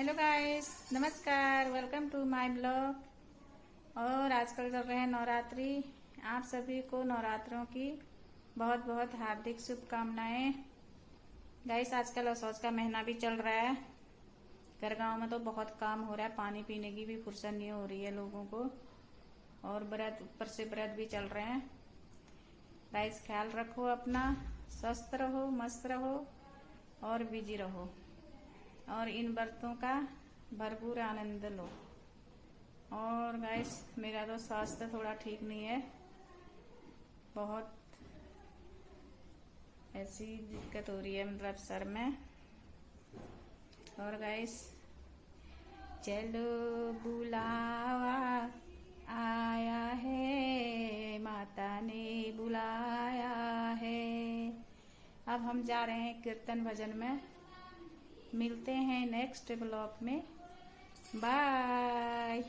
Hello guys, नमस्कार, welcome to my blog. और आजकल चल रहे हैं नवरात्रि। आप सभी को नवरात्रों की बहुत बहुत हार्दिक शुभकामनाएं। गाइस, आजकल असौज का महीना भी चल रहा है। घर गांव में तो बहुत काम हो रहा है, पानी पीने की भी फुर्सत नहीं हो रही है लोगों को। और व्रत, ऊपर से व्रत भी चल रहे हैं। गाइस, ख्याल रखो अपना, स्वस्थ रहो, मस्त रहो और बिजी रहो और इन व्रतों का भरपूर आनंद लो। और गाइस, मेरा तो स्वास्थ्य थोड़ा ठीक नहीं है, बहुत ऐसी दिक्कत हो रही है, मतलब सर में। और गाइस, चलो बुलावा आया है, माता ने बुलाया है। अब हम जा रहे हैं कीर्तन भजन में। मिलते हैं नेक्स्ट ब्लॉग में। बाय।